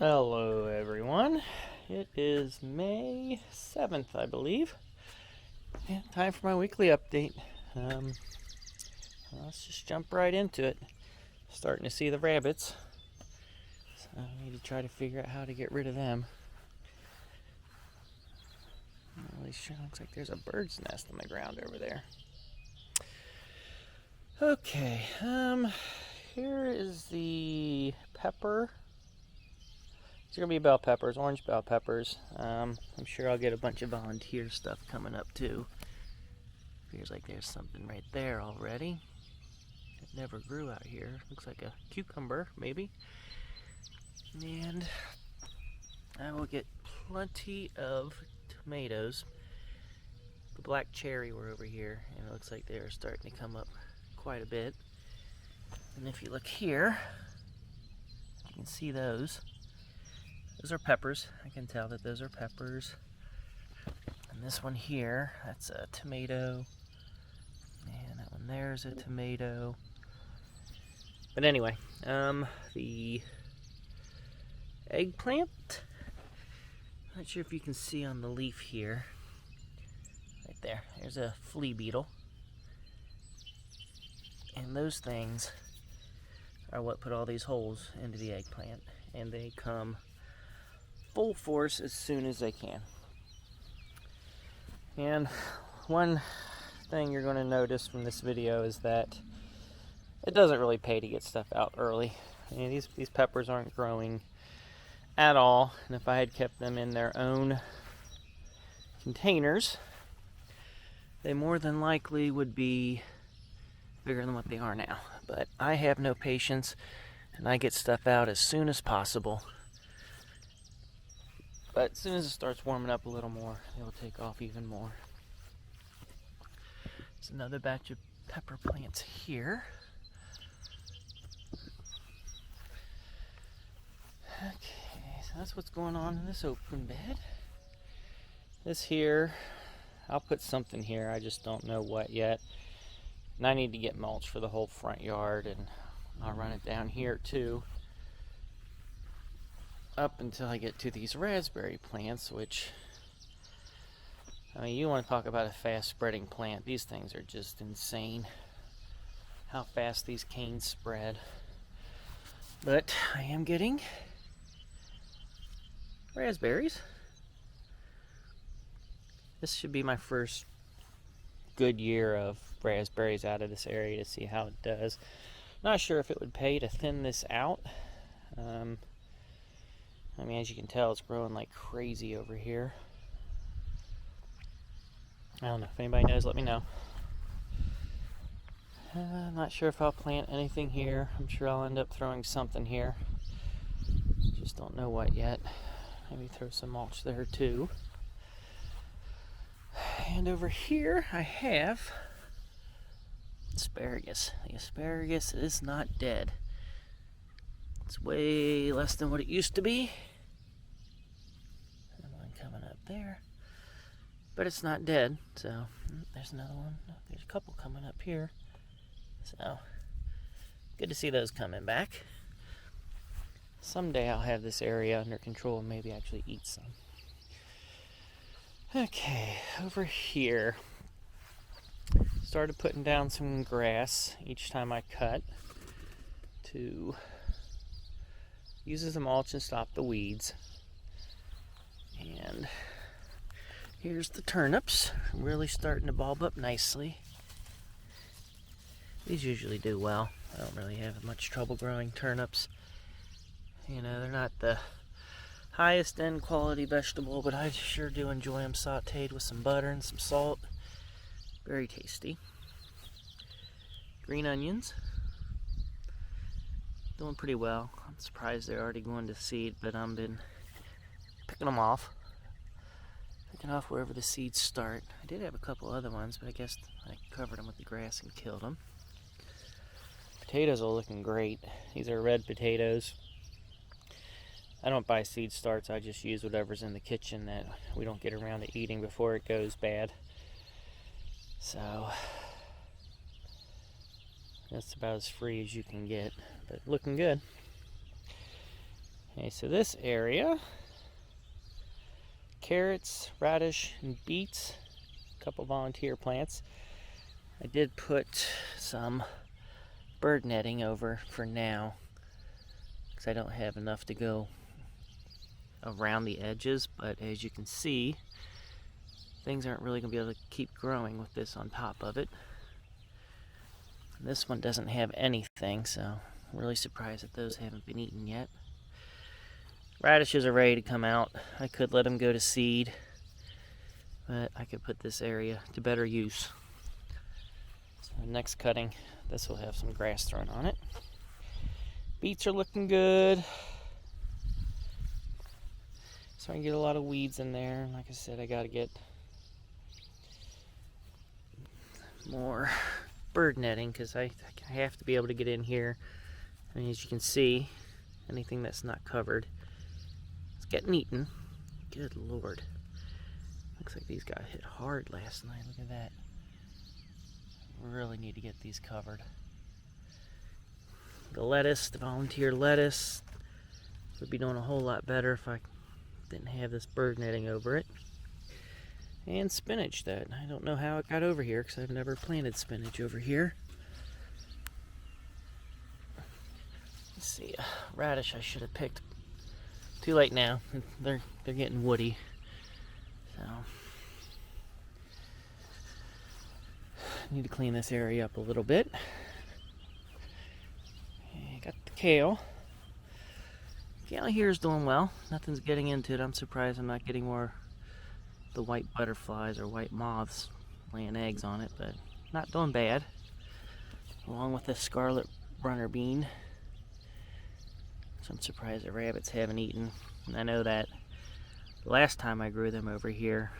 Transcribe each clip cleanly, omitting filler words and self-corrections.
Hello everyone, it is May 7th I believe, and time for my weekly update. Let's just jump right into it. Starting to see the rabbits, so I need to try to figure out how to get rid of them. Really sure looks like there's a bird's nest on the ground over there. Okay, here is the pepper. It's going to be bell peppers, orange bell peppers. I'm sure I'll get a bunch of volunteer stuff coming up too. Feels like there's something right there already. It never grew out here. Looks like a cucumber, maybe. And I will get plenty of tomatoes. The black cherry were over here, and it looks like they're starting to come up quite a bit. And if you look here, you can see those. Those are peppers. I can tell that those are peppers. And this one here, that's a tomato. And that one there's a tomato. But anyway, the eggplant. Not sure if you can see on the leaf here. Right there. There's a flea beetle. And those things are what put all these holes into the eggplant. And they come full force as soon as they can. And one thing you're going to notice from this video is that it doesn't really pay to get stuff out early. These peppers aren't growing at all, and if I had kept them in their own containers, they more than likely would be bigger than what they are now. But I have no patience, and I get stuff out as soon as possible. But as soon as it starts warming up a little more, it'll take off even more. There's another batch of pepper plants here. Okay, so that's what's going on in this open bed. This here, I'll put something here, I just don't know what yet. And I need to get mulch for the whole front yard, and I'll run it down here too. Up until I get to these raspberry plants, which, I mean, you want to talk about a fast spreading plant. These things are just insane how fast these canes spread. But I am getting raspberries. This should be my first good year of raspberries out of this area to see how it does. Not sure if it would pay to thin this out. I mean, as you can tell, it's growing like crazy over here. I don't know. If anybody knows, let me know. I'm not sure if I'll plant anything here. I'm sure I'll end up throwing something here. Just don't know what yet. Maybe throw some mulch there too. And over here, I have asparagus. The asparagus is not dead. It's way less than what it used to be. And one coming up there. But it's not dead, so there's another one. There's a couple coming up here. So, good to see those coming back. Someday I'll have this area under control and maybe actually eat some. Okay, over here. Started putting down some grass each time I cut to use as a mulch and stop the weeds. And here's the turnips, really starting to bulb up nicely. These usually do well. I don't really have much trouble growing turnips. You know, they're not the highest end quality vegetable, but I sure do enjoy them sauteed with some butter and some salt. Very tasty. Green onions. Doing pretty well. I'm surprised they're already going to seed, but I've been picking them off. Picking off wherever the seeds start. I did have a couple other ones, but I guess I covered them with the grass and killed them. Potatoes are looking great. These are red potatoes. I don't buy seed starts, I just use whatever's in the kitchen that we don't get around to eating before it goes bad. So, that's about as free as you can get, but looking good. Okay, so this area, carrots, radish, and beets, a couple volunteer plants. I did put some bird netting over for now because I don't have enough to go around the edges, but as you can see, things aren't really going to be able to keep growing with this on top of it. This one doesn't have anything, so I'm really surprised that those haven't been eaten yet. Radishes are ready to come out. I could let them go to seed, but I could put this area to better use. So next cutting, this will have some grass thrown on it. Beets are looking good. So I can get a lot of weeds in there. Like I said, I got to get more bird netting because I have to be able to get in here. I mean, as you can see, anything that's not covered is getting eaten. Good Lord. Looks like these got hit hard last night. Look at that. Really need to get these covered. The lettuce, the volunteer lettuce, would be doing a whole lot better if I didn't have this bird netting over it. And spinach that I don't know how it got over here because I've never planted spinach over here. Let's see, radish I should have picked. Too late now. They're getting woody. So need to clean this area up a little bit. Okay, got the kale. Kale here is doing well. Nothing's getting into it. I'm surprised I'm not getting more the white butterflies or white moths laying eggs on it, but not doing bad. Along with the scarlet runner bean, which I'm surprised the rabbits haven't eaten. And I know that the last time I grew them over here,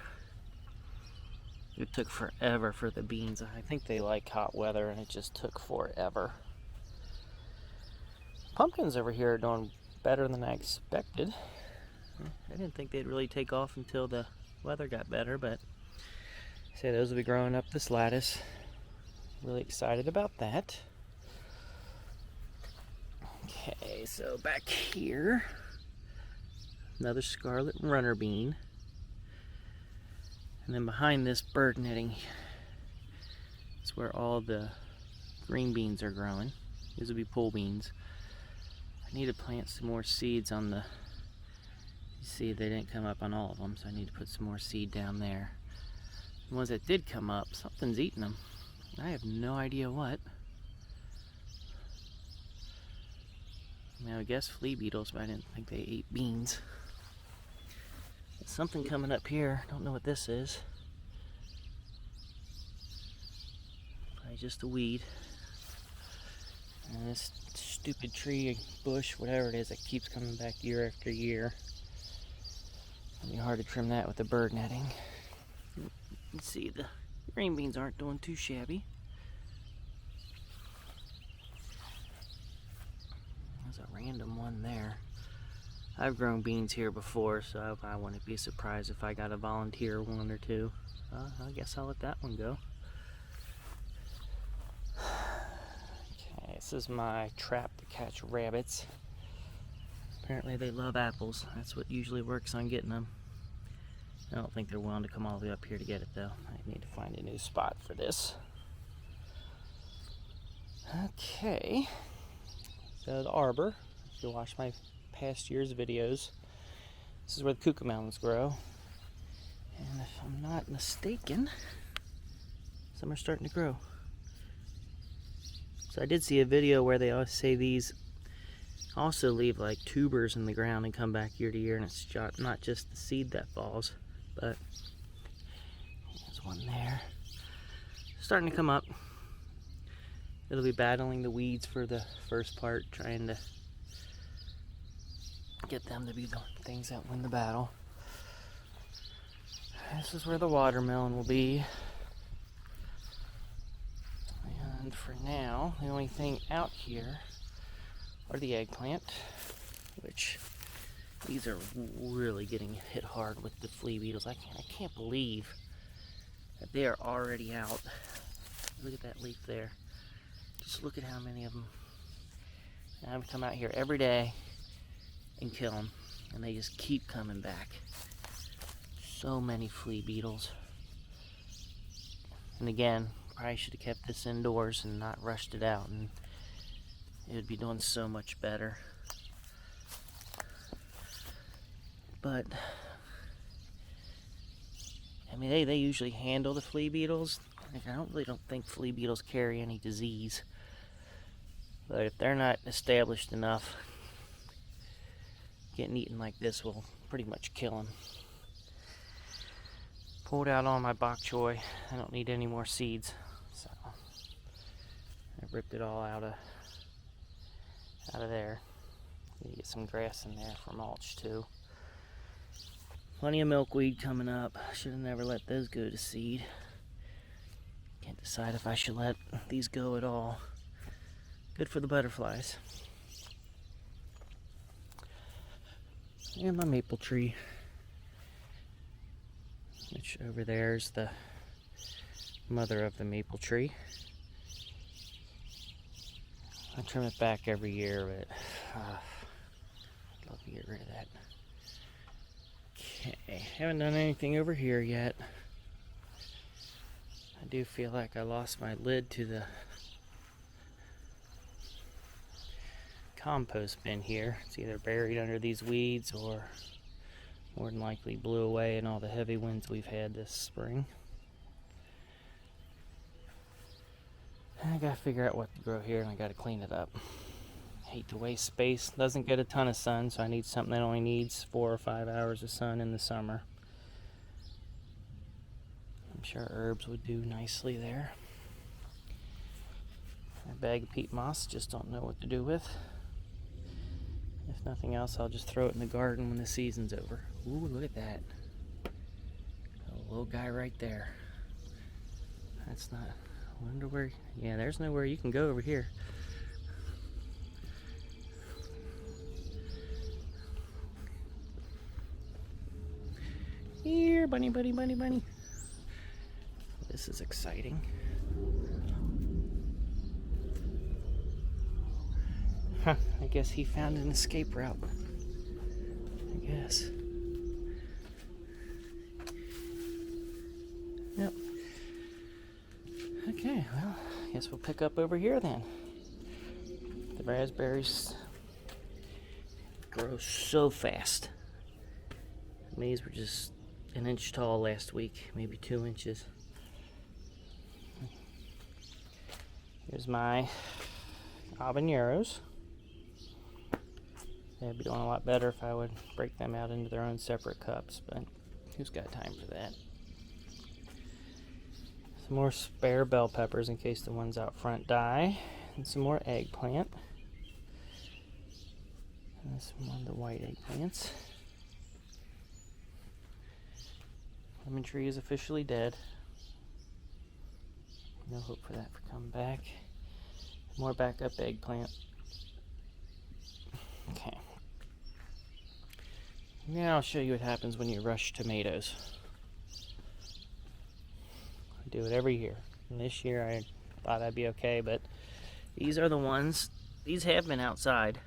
it took forever for the beans. I think they like hot weather and it just took forever. Pumpkins over here are doing better than I expected. I didn't think they'd really take off until the weather got better, but say those will be growing up this lattice. Really excited about that. Okay, so back here, another scarlet runner bean. And then behind this bird netting is where all the green beans are growing. These will be pole beans. I need to plant some more seeds on the, you see they didn't come up on all of them, so I need to put some more seed down there. The ones that did come up, something's eating them. I have no idea what. I mean, I guess flea beetles, but I didn't think they ate beans. There's something coming up here. Don't know what this is. Probably just a weed. And this stupid tree, bush, whatever it is, that keeps coming back year after year. It'll be hard to trim that with the bird netting. You can see the green beans aren't doing too shabby. There's a random one there. I've grown beans here before, so I wouldn't be surprised if I got a volunteer one or two. I guess I'll let that one go. Okay, this is my trap to catch rabbits. Apparently they love apples. That's what usually works on getting them. I don't think they're willing to come all the way up here to get it though. I need to find a new spot for this. Okay, so the arbor, if you watch my past year's videos, this is where the cucamelons grow. And if I'm not mistaken, some are starting to grow. So I did see a video where they always say these also leave like tubers in the ground and come back year to year, and it's not just the seed that falls, but there's one there. Starting to come up. It'll be battling the weeds for the first part, trying to get them to be the things that win the battle. This is where the watermelon will be. And for now, the only thing out here are the eggplant, which these are really getting hit hard with the flea beetles. I can't believe that they are already out. Look at that leaf there. Just look at how many of them. And I come out here every day, and kill them. And they just keep coming back. So many flea beetles. And again, probably should have kept this indoors and not rushed it out, and it would be doing so much better. But I mean, they usually handle the flea beetles. Like, I don't think flea beetles carry any disease. But if they're not established enough, getting eaten like this will pretty much kill them. Pulled out all my bok choy. I don't need any more seeds, so I ripped it all out of there. Need to get some grass in there for mulch too. Plenty of milkweed coming up. Should have never let those go to seed. Can't decide if I should let these go at all. Good for the butterflies. And my maple tree, which over there is the mother of the maple tree. I trim it back every year, but I'd love to get rid of that. Okay, haven't done anything over here yet. I do feel like I lost my lid to the compost bin here. It's either buried under these weeds or more than likely blew away in all the heavy winds we've had this spring. I gotta figure out what to grow here, and I gotta clean it up. Hate to waste space. Doesn't get a ton of sun, so I need something that only needs 4 or 5 hours of sun in the summer. I'm sure herbs would do nicely there. A bag of peat moss, just don't know what to do with. If nothing else, I'll just throw it in the garden when the season's over. Ooh, look at that. A little guy right there. That's not... I wonder where... Yeah, there's nowhere you can go over here. Here, bunny, bunny, bunny, bunny. This is exciting. Huh, I guess he found an escape route. I guess. Yep. Okay, well, I guess we'll pick up over here then. The raspberries grow so fast. These were just an inch tall last week, maybe 2 inches. Here's my habaneros. They'd be doing a lot better if I would break them out into their own separate cups, but who's got time for that? Some more spare bell peppers in case the ones out front die, and some more eggplant. And this one of the white eggplants. Lemon tree is officially dead. No hope for that for coming back. More backup eggplant. Okay. Now I'll show you what happens when you rush tomatoes. I do it every year. And this year I thought I'd be okay, but these are the ones. These have been outside.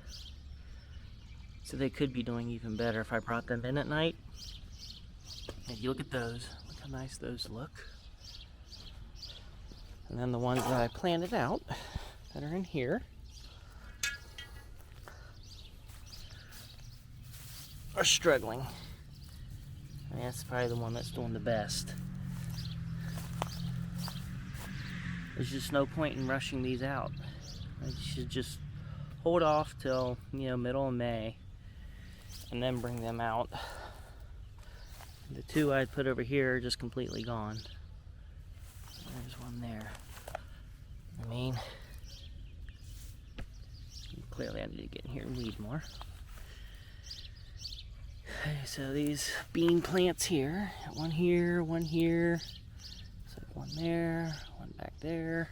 So they could be doing even better if I brought them in at night. And you look at those. Look how nice those look. And then the ones that I planted out that are in here are struggling. And that's probably the one that's doing the best. There's just no point in rushing these out. I should just hold off till, middle of May and then bring them out. The two I put over here are just completely gone. There's one there. I mean, clearly I need to get in here and weed more. Okay, so these bean plants here, one here, one here. Looks like one there, one back there,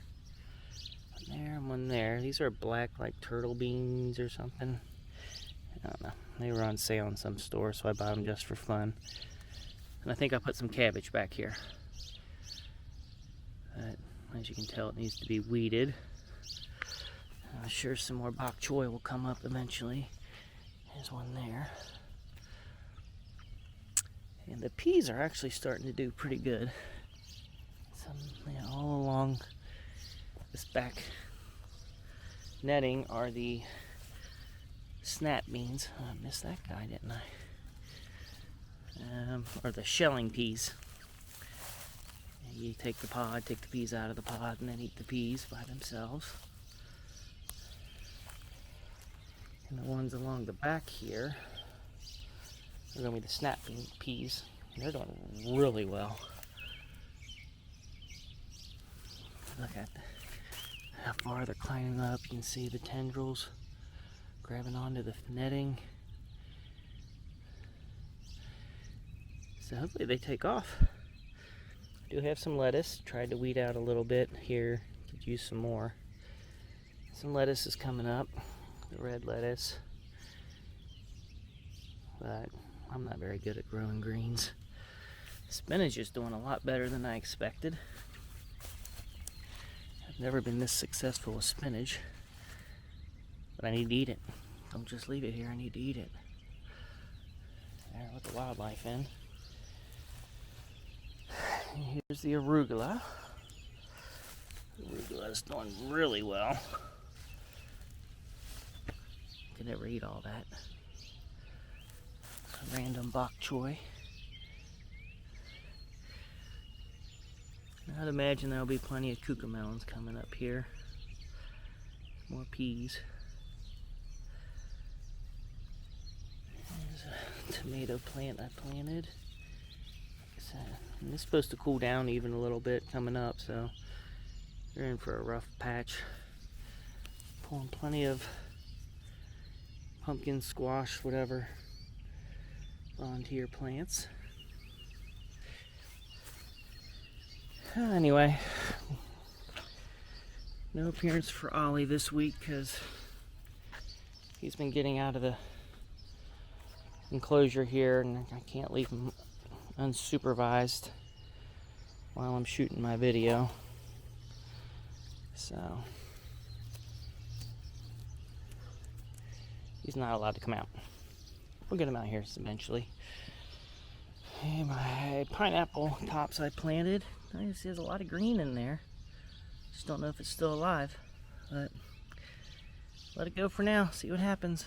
one there, and one there. These are black, like turtle beans or something. I don't know. They were on sale in some store, so I bought them just for fun. And I think I put some cabbage back here. But as you can tell, it needs to be weeded. I'm sure some more bok choy will come up eventually. There's one there. And the peas are actually starting to do pretty good. Some, all along this back netting are the snap beans. Oh, I missed that guy, didn't I? Or the shelling peas. You take the pod, take the peas out of the pod, and then eat the peas by themselves. And the ones along the back here are going to be the snap peas. They're doing really well. Look at how far they're climbing up. You can see the tendrils grabbing onto the netting. So hopefully they take off. I do have some lettuce. Tried to weed out a little bit here. Could use some more. Some lettuce is coming up. The red lettuce. But I'm not very good at growing greens. Spinach is doing a lot better than I expected. I've never been this successful with spinach. But I need to eat it. Don't just leave it here, I need to eat it. There, let the wildlife in. And here's the arugula. Arugula is doing really well. Could never eat all that. A random bok choy. I'd imagine there'll be plenty of cucamelons coming up here. More peas. There's a tomato plant I planted. And it's supposed to cool down even a little bit coming up, so you're in for a rough patch. Pulling plenty of pumpkin, squash, whatever volunteer plants. Anyway, no appearance for Ollie this week because he's been getting out of the enclosure here, and I can't leave him unsupervised while I'm shooting my video. So he's not allowed to come out. We'll get him out here eventually. Hey, my pineapple tops I planted. I see there's a lot of green in there. Just don't know if it's still alive. But let it go for now. See what happens.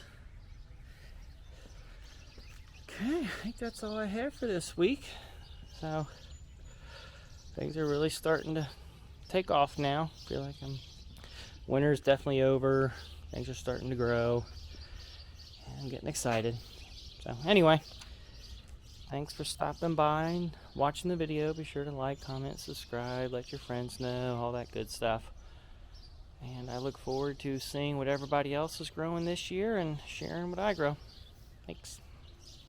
Okay, I think that's all I have for this week. So things are really starting to take off now. Feel like winter's definitely over. Things are starting to grow. I'm getting excited. So anyway, thanks for stopping by and watching the video. Be sure to like, comment, subscribe, let your friends know, all that good stuff. And I look forward to seeing what everybody else is growing this year and sharing what I grow. Thanks.